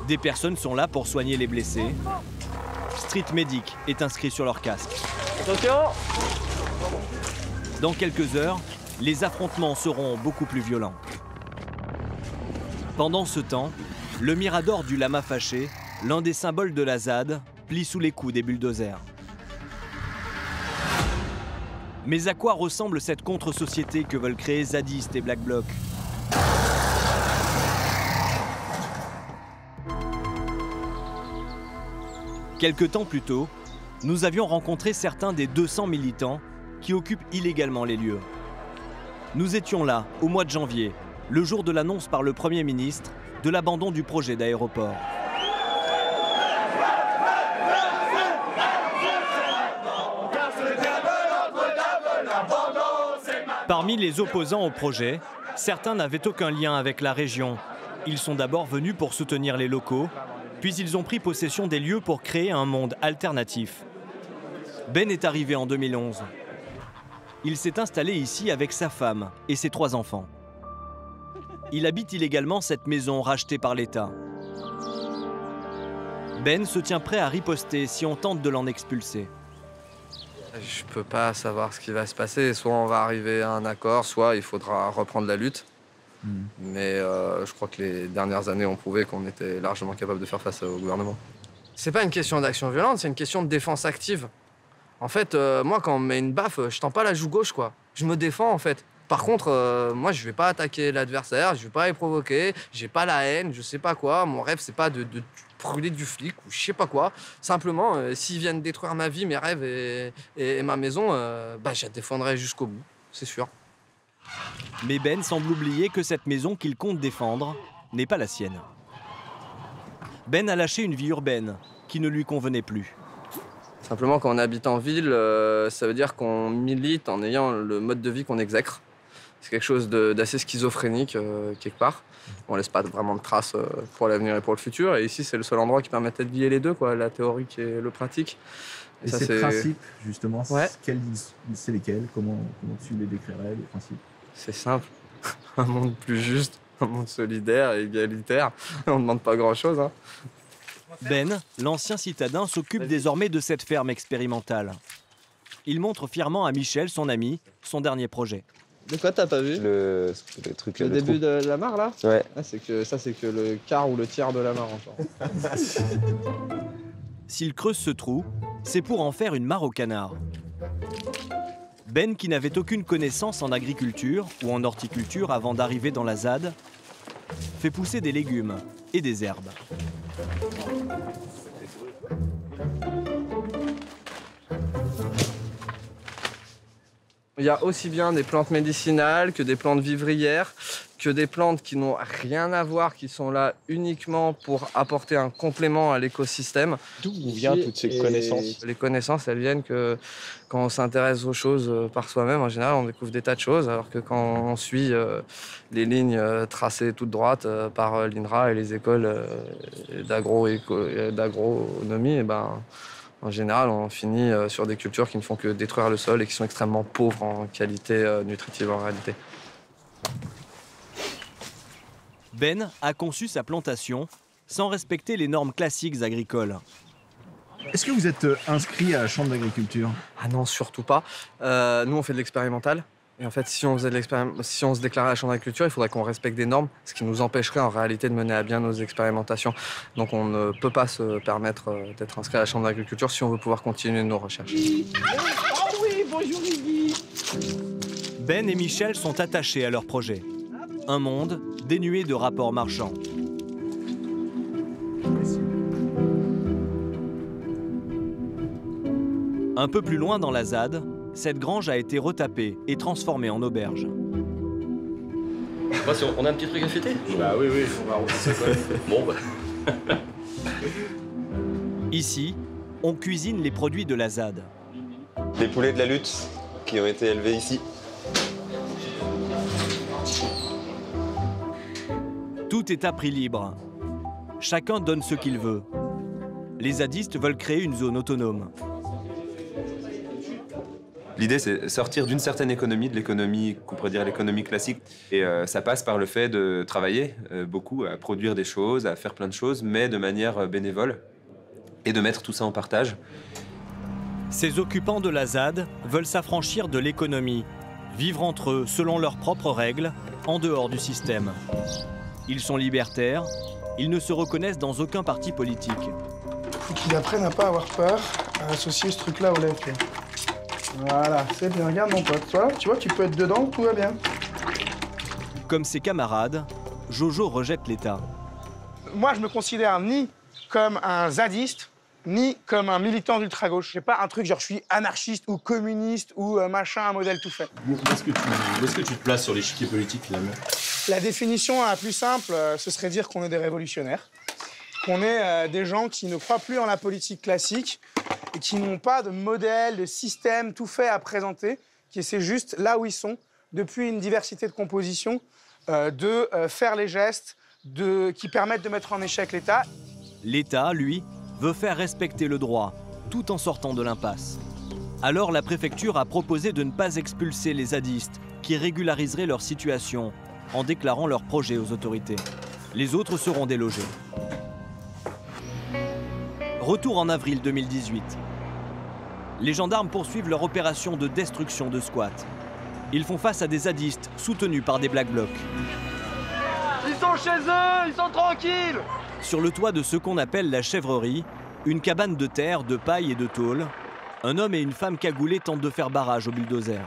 Des personnes sont là pour soigner les blessés. Street Medic est inscrit sur leur casque. Attention! Dans quelques heures, les affrontements seront beaucoup plus violents. Pendant ce temps, le mirador du Lama Fâché, l'un des symboles de la ZAD, plie sous les coups des bulldozers. Mais à quoi ressemble cette contre-société que veulent créer zadistes et Black Blocs? Quelque temps plus tôt, nous avions rencontré certains des 200 militants qui occupent illégalement les lieux. Nous étions là, au mois de janvier, le jour de l'annonce par le Premier ministre de l'abandon du projet d'aéroport. Parmi les opposants au projet, certains n'avaient aucun lien avec la région. Ils sont d'abord venus pour soutenir les locaux, puis ils ont pris possession des lieux pour créer un monde alternatif. Ben est arrivé en 2011. Il s'est installé ici avec sa femme et ses 3 enfants. Il habite illégalement cette maison rachetée par l'État. Ben se tient prêt à riposter si on tente de l'en expulser. Je peux pas savoir ce qui va se passer. Soit on va arriver à un accord, soit il faudra reprendre la lutte. Mais je crois que les dernières années ont prouvé qu'on était largement capable de faire face au gouvernement. C'est pas une question d'action violente, c'est une question de défense active. En fait, moi, quand on me met une baffe, je tends pas la joue gauche, quoi. Je me défends, en fait. Par contre, moi, je vais pas attaquer l'adversaire, je vais pas les provoquer, j'ai pas la haine, je sais pas quoi. Mon rêve, c'est pas de brûler du flic ou je sais pas quoi. Simplement, s'ils viennent détruire ma vie, mes rêves et ma maison, je la défendrai jusqu'au bout, c'est sûr. Mais Ben semble oublier que cette maison qu'il compte défendre n'est pas la sienne. Ben a lâché une vie urbaine qui ne lui convenait plus. Simplement, quand on habite en ville, ça veut dire qu'on milite en ayant le mode de vie qu'on exècre. C'est quelque chose d'assez schizophrénique, quelque part. On laisse pas vraiment de traces pour l'avenir et pour le futur. Et ici, c'est le seul endroit qui permettait de lier les deux, quoi, la théorique et le pratique. Et ça, ces principes, justement, ouais. C'est lesquels? Comment tu les décrirais, les principes? C'est simple. Un monde plus juste, un monde solidaire et égalitaire. On ne demande pas grand-chose. Hein. Ben, l'ancien citadin, s'occupe désormais de cette ferme expérimentale. Il montre fièrement à Michel, son ami, son dernier projet. De quoi t'as pas vu? Le début de la mare, là? Ouais. Ah, c'est que le quart ou le tiers de la mare encore. S'il creuse ce trou, c'est pour en faire une mare au canard. Ben, qui n'avait aucune connaissance en agriculture ou en horticulture avant d'arriver dans la ZAD, fait pousser des légumes et des herbes. Il y a aussi bien des plantes médicinales que des plantes vivrières, que des plantes qui n'ont rien à voir, qui sont là uniquement pour apporter un complément à l'écosystème. D'où viennent toutes ces connaissances? Les connaissances, elles viennent que quand on s'intéresse aux choses par soi-même, en général, on découvre des tas de choses, alors que quand on suit les lignes tracées toutes droites par l'INRA et les écoles d'agronomie, en général, on finit sur des cultures qui ne font que détruire le sol et qui sont extrêmement pauvres en qualité nutritive en réalité. Ben a conçu sa plantation sans respecter les normes classiques agricoles. Est-ce que vous êtes inscrit à la Chambre d'agriculture? Ah non, surtout pas. Nous, on fait de l'expérimental. Et en fait, si on se déclarait à la Chambre d'agriculture, il faudrait qu'on respecte des normes, ce qui nous empêcherait en réalité de mener à bien nos expérimentations. Donc on ne peut pas se permettre d'être inscrit à la Chambre d'agriculture si on veut pouvoir continuer nos recherches. Ah oui, bonjour Iggy. Ben et Michel sont attachés à leur projet. Un monde dénué de rapports marchands. Un peu plus loin dans la ZAD, cette grange a été retapée et transformée en auberge. On a un petit truc à fêter? Bah oui, on va arroser ça quand même. Bon, bah. Ici, on cuisine les produits de la ZAD. Les poulets de la lutte qui ont été élevés ici. Tout est à prix libre. Chacun donne ce qu'il veut. Les zadistes veulent créer une zone autonome. L'idée, c'est sortir d'une certaine économie, de l'économie qu'on pourrait dire l'économie classique. Et ça passe par le fait de travailler beaucoup, à produire des choses, à faire plein de choses, mais de manière bénévole, et de mettre tout ça en partage. Ces occupants de la ZAD veulent s'affranchir de l'économie, vivre entre eux selon leurs propres règles, en dehors du système. Ils sont libertaires, ils ne se reconnaissent dans aucun parti politique. Il faut qu'ils apprennent à pas avoir peur, à associer ce truc-là au lait. Voilà, c'est bien, regarde mon pote. Voilà, tu vois, tu peux être dedans, tout va bien. Comme ses camarades, Jojo rejette l'État. Moi, je me considère ni comme un zadiste, ni comme un militant d'ultra-gauche. J'ai pas un truc genre je suis anarchiste ou communiste ou machin, un modèle tout fait. Où est-ce que tu te places sur l'échiquier politique finalement? La définition la plus simple, ce serait dire qu'on est des révolutionnaires, qu'on est des gens qui ne croient plus en la politique classique et qui n'ont pas de modèle, de système tout fait à présenter, qui essaient juste, là où ils sont, depuis une diversité de compositions, de faire les gestes qui permettent de mettre en échec l'État. L'État, lui, veut faire respecter le droit, tout en sortant de l'impasse. Alors la préfecture a proposé de ne pas expulser les zadistes, qui régulariseraient leur situation, en déclarant leur projet aux autorités. Les autres seront délogés. Retour en avril 2018. Les gendarmes poursuivent leur opération de destruction de squats. Ils font face à des zadistes soutenus par des Black Blocs. Ils sont chez eux, ils sont tranquilles. Sur le toit de ce qu'on appelle la chèvrerie, une cabane de terre, de paille et de tôle, un homme et une femme cagoulés tentent de faire barrage au bulldozer.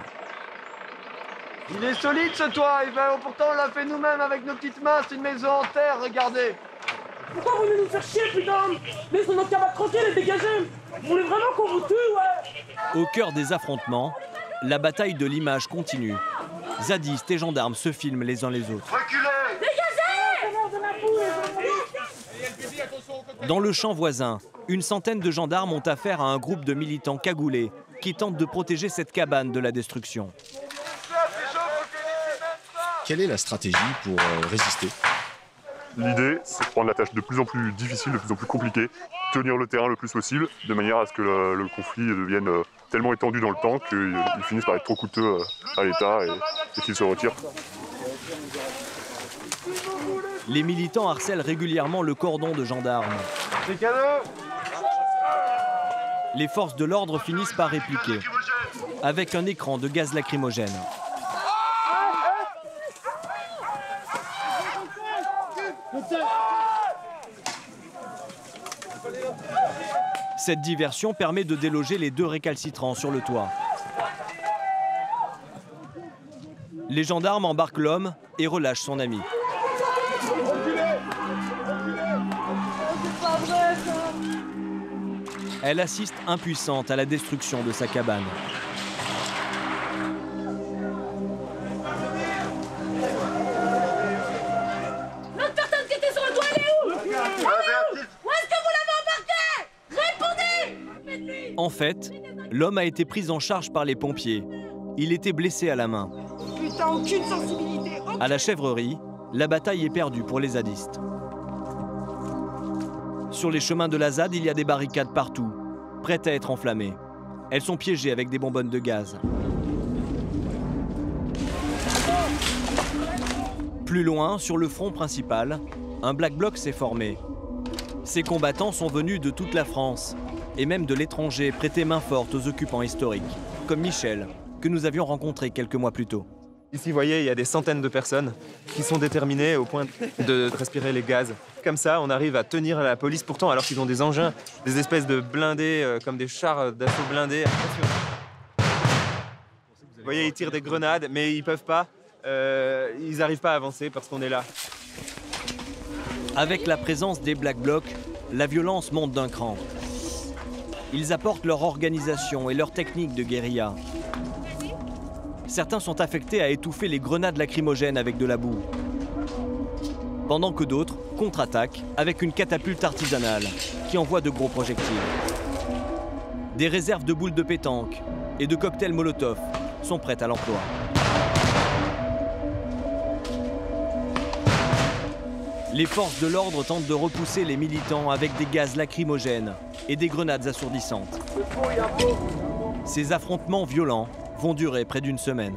Il est solide ce toit, pourtant on l'a fait nous-mêmes avec nos petites mains, c'est une maison en terre, regardez. Pourquoi vous venez nous faire chier, putain? Laissez nos camarades tranquilles et dégagez. Vous voulez vraiment qu'on vous tue, ouais? Au cœur des affrontements, la bataille de l'image continue. Zadistes et gendarmes se filment les uns les autres. Dans le champ voisin, une centaine de gendarmes ont affaire à un groupe de militants cagoulés qui tentent de protéger cette cabane de la destruction. Quelle est la stratégie pour résister? L'idée, c'est de prendre la tâche de plus en plus difficile, de plus en plus compliquée, tenir le terrain le plus possible, de manière à ce que le conflit devienne tellement étendu dans le temps qu'il finisse par être trop coûteux à l'État et qu'il se retire. Les militants harcèlent régulièrement le cordon de gendarmes. Les forces de l'ordre finissent par répliquer, avec un écran de gaz lacrymogène. Cette diversion permet de déloger les deux récalcitrants sur le toit. Les gendarmes embarquent l'homme et relâchent son ami. Elle assiste impuissante à la destruction de sa cabane. L'autre personne qui était sur le toit, elle est où? Où est-ce que vous l'avez embarqué? Répondez! En fait, l'homme a été pris en charge par les pompiers. Il était blessé à la main. Putain, aucune sensibilité. À la chèvrerie, la bataille est perdue pour les zadistes. Sur les chemins de la ZAD, il y a des barricades partout, prêtes à être enflammées. Elles sont piégées avec des bonbonnes de gaz. Plus loin, sur le front principal, un Black Bloc s'est formé. Ces combattants sont venus de toute la France, et même de l'étranger, prêter main forte aux occupants historiques, comme Michel, que nous avions rencontré quelques mois plus tôt. Ici, vous voyez, il y a des centaines de personnes qui sont déterminées au point de respirer les gaz. Comme ça, on arrive à tenir la police, pourtant, alors qu'ils ont des engins, des espèces de blindés, comme des chars d'assaut blindés. Vous voyez, ils tirent des grenades, mais ils peuvent pas. Ils n'arrivent pas à avancer parce qu'on est là. Avec la présence des Black Blocs, la violence monte d'un cran. Ils apportent leur organisation et leur technique de guérilla. Certains sont affectés à étouffer les grenades lacrymogènes avec de la boue. Pendant que d'autres contre-attaquent avec une catapulte artisanale qui envoie de gros projectiles. Des réserves de boules de pétanque et de cocktails Molotov sont prêtes à l'emploi. Les forces de l'ordre tentent de repousser les militants avec des gaz lacrymogènes et des grenades assourdissantes. Ces affrontements violents vont durer près d'une semaine.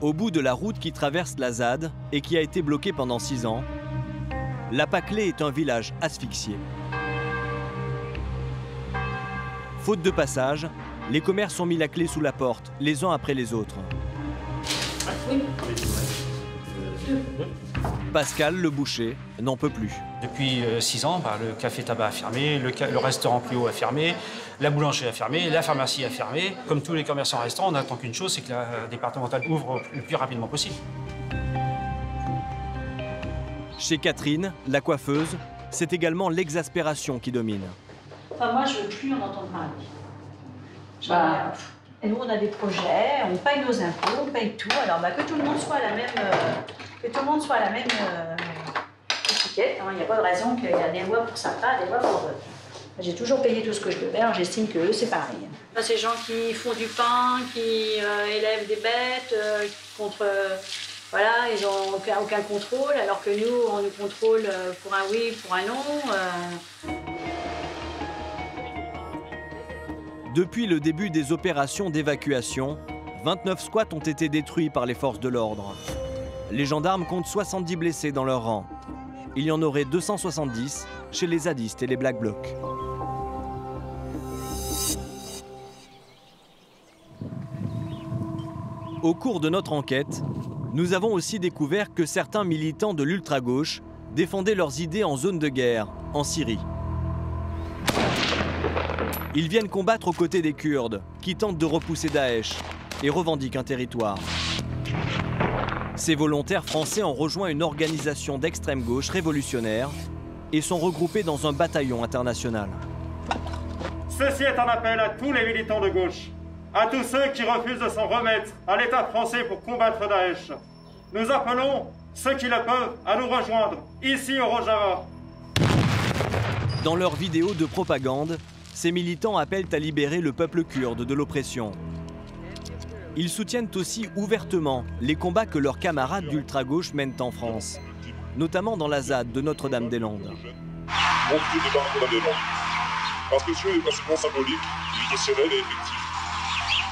Au bout de la route qui traverse la ZAD et qui a été bloquée pendant 6 ans, La Pâquelée est un village asphyxié. Faute de passage, les commerces ont mis la clé sous la porte, les uns après les autres. Pascal, le boucher, n'en peut plus. Depuis 6 ans, le café-tabac a fermé, le restaurant plus haut a fermé, la boulangerie a fermé, la pharmacie a fermé. Comme tous les commerçants restants, on n'attend qu'une chose, c'est que la départementale ouvre le plus rapidement possible. Chez Catherine, la coiffeuse, c'est également l'exaspération qui domine. Enfin, moi, je ne veux plus en entendre parler. Et nous, on a des projets, on paye nos impôts, on paye tout. Alors, que tout le monde soit à la même, étiquette. Il n'y a pas de raison qu'il y a des lois pour certains, des lois pour d'autres. J'ai toujours payé tout ce que je devais, alors j'estime qu'eux, c'est pareil. Ces gens qui font du pain, qui élèvent des bêtes, contre... voilà, ils n'ont aucun contrôle, alors que nous, on nous contrôle pour un oui, pour un non. Depuis le début des opérations d'évacuation, 29 squats ont été détruits par les forces de l'ordre. Les gendarmes comptent 70 blessés dans leur rang. Il y en aurait 270 chez les zadistes et les Black Blocs. Au cours de notre enquête, nous avons aussi découvert que certains militants de l'ultra-gauche défendaient leurs idées en zone de guerre, en Syrie. Ils viennent combattre aux côtés des Kurdes, qui tentent de repousser Daesh et revendiquent un territoire. Ces volontaires français ont rejoint une organisation d'extrême gauche révolutionnaire et sont regroupés dans un bataillon international. Ceci est un appel à tous les militants de gauche, à tous ceux qui refusent de s'en remettre à l'État français pour combattre Daesh. Nous appelons ceux qui le peuvent à nous rejoindre, ici au Rojava. Dans leurs vidéos de propagande, ces militants appellent à libérer le peuple kurde de l'oppression. Ils soutiennent aussi ouvertement les combats que leurs camarades d'ultra-gauche mènent en France, notamment dans la ZAD de Notre-Dame-des-Landes. Parce que ce n'est pas seulement symbolique, émotionnel et effectif.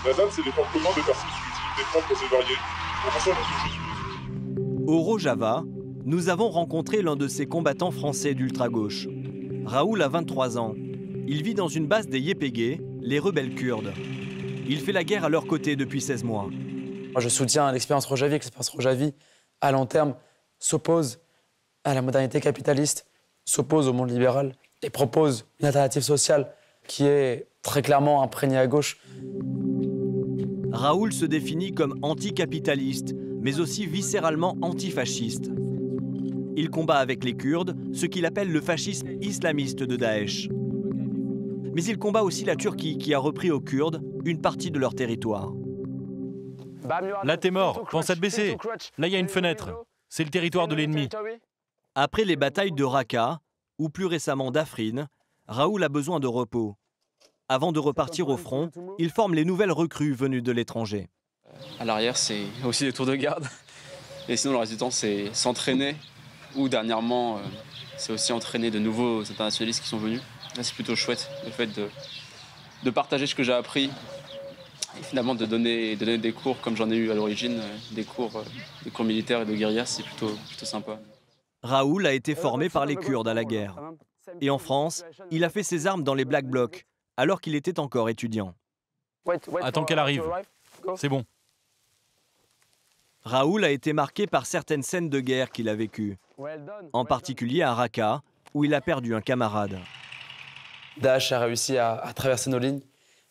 La ZAD, c'est des formes communes de personnes d'utilité propres et variées. On reçoit notre chose. Au Rojava, nous avons rencontré l'un de ces combattants français d'ultra-gauche. Raoul a 23 ans. Il vit dans une base des Yépégués, les rebelles kurdes. Il fait la guerre à leur côté depuis 16 mois. Moi, je soutiens l'expérience Rojavi. L'expérience Rojavi, à long terme, s'oppose à la modernité capitaliste, s'oppose au monde libéral et propose une alternative sociale qui est très clairement imprégnée à gauche. Raoul se définit comme anticapitaliste, mais aussi viscéralement antifasciste. Il combat avec les Kurdes ce qu'il appelle le fascisme islamiste de Daesh. Mais il combat aussi la Turquie qui a repris aux Kurdes une partie de leur territoire. Là t'es mort, pense à te baisser. Là il y a une fenêtre, c'est le territoire de l'ennemi. Après les batailles de Raqqa, ou plus récemment d'Afrine, Raoul a besoin de repos. Avant de repartir au front, il forme les nouvelles recrues venues de l'étranger. À l'arrière, c'est aussi des tours de garde. Et sinon, le reste du temps, c'est s'entraîner. Ou dernièrement, c'est aussi entraîner de nouveaux internationalistes qui sont venus. Là, c'est plutôt chouette, le fait de partager ce que j'ai appris. Et finalement, de donner des cours, comme j'en ai eu à l'origine, des cours militaires et de guérilla, c'est plutôt sympa. Raoul a été formé par les Kurdes à la guerre. Et en France, il a fait ses armes dans les Black Blocs, alors qu'il était encore étudiant. Attends qu'elle arrive. C'est bon. Raoul a été marqué par certaines scènes de guerre qu'il a vécues, en particulier à Raqqa, où il a perdu un camarade. Daesh a réussi à traverser nos lignes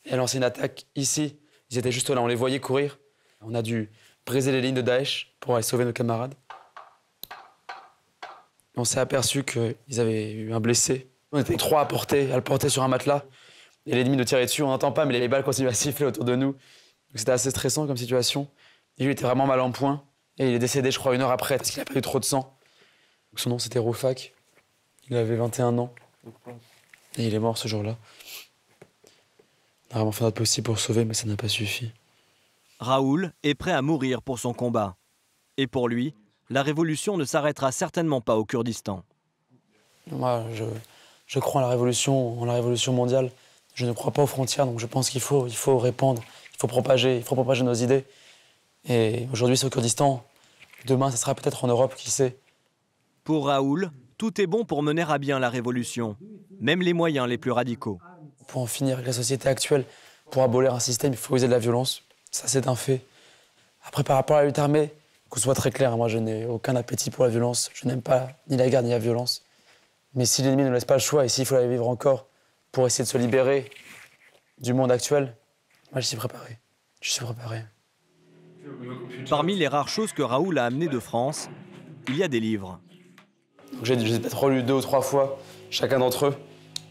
et a lancé une attaque ici. Ils étaient juste là, on les voyait courir. On a dû briser les lignes de Daesh pour aller sauver nos camarades. On s'est aperçu qu'ils avaient eu un blessé. On était 3 à le porter sur un matelas. Et l'ennemi nous tirait dessus, on n'entend pas, mais les balles continuent à siffler autour de nous. C'était assez stressant comme situation. Et lui était vraiment mal en point. Et il est décédé, je crois, 1 heure après, parce qu'il a perdu trop de sang. Donc son nom, c'était Roufak. Il avait 21 ans. Et il est mort ce jour-là. On a vraiment fait notre possible pour le sauver, mais ça n'a pas suffi. Raoul est prêt à mourir pour son combat. Et pour lui, la révolution ne s'arrêtera certainement pas au Kurdistan. Moi, je crois en la révolution mondiale. Je ne crois pas aux frontières, donc je pense qu'il faut répandre, il faut propager nos idées. Et aujourd'hui, c'est au Kurdistan. Demain, ça sera peut-être en Europe, qui sait. Pour Raoul, tout est bon pour mener à bien la révolution, même les moyens les plus radicaux. Pour en finir avec la société actuelle, pour abolir un système, il faut user de la violence. Ça, c'est un fait. Après, par rapport à la lutte armée, qu'on soit très clair, moi, je n'ai aucun appétit pour la violence. Je n'aime pas ni la guerre ni la violence. Mais si l'ennemi ne laisse pas le choix et s'il faut la vivre encore pour essayer de se libérer du monde actuel, moi, je suis préparé. Je suis préparé. Parmi les rares choses que Raoul a amenées de France, il y a des livres. J'ai peut-être relu 2 ou 3 fois chacun d'entre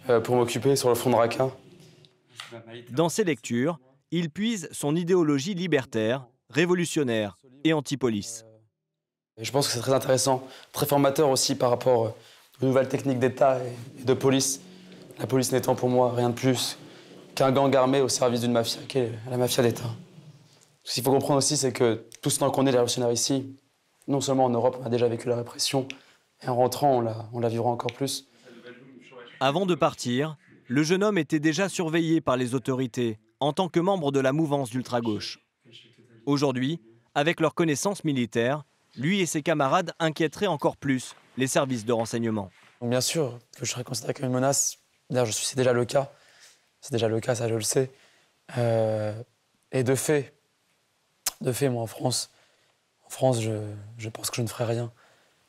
eux pour m'occuper sur le front de Raqqa. Dans ses lectures, il puise son idéologie libertaire, révolutionnaire et anti-police. Je pense que c'est très intéressant, très formateur aussi par rapport aux nouvelles techniques d'État et de police. La police n'étant pour moi rien de plus qu'un gang armé au service d'une mafia, qui est la mafia d'État. Ce qu'il faut comprendre aussi, c'est que tout ce temps qu'on est les révolutionnaires ici, non seulement en Europe, on a déjà vécu la répression, et en rentrant, on la vivra encore plus. Avant de partir, le jeune homme était déjà surveillé par les autorités en tant que membre de la mouvance d'ultra-gauche. Aujourd'hui, avec leur connaissance militaire, lui et ses camarades inquiéteraient encore plus les services de renseignement. Bien sûr que je serais considéré comme une menace. D'ailleurs, c'est déjà le cas. C'est déjà le cas, ça je le sais. Et de fait, moi en France, je pense que je ne ferai rien.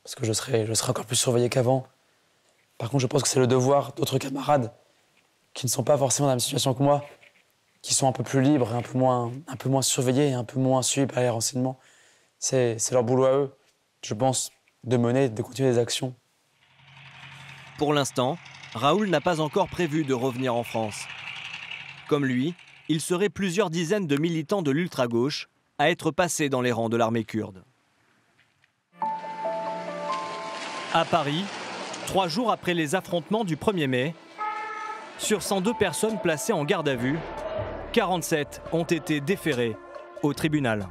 Parce que je serai encore plus surveillé qu'avant. Par contre, je pense que c'est le devoir d'autres camarades qui ne sont pas forcément dans la même situation que moi, qui sont un peu plus libres, et un peu moins surveillés et un peu moins suivis par les renseignements. C'est leur boulot à eux, je pense, de mener, de continuer des actions. Pour l'instant, Raoul n'a pas encore prévu de revenir en France. Comme lui, il serait plusieurs dizaines de militants de l'ultra-gauche à être passés dans les rangs de l'armée kurde. À Paris, 3 jours après les affrontements du 1er mai, sur 102 personnes placées en garde à vue, 47 ont été déférées au tribunal.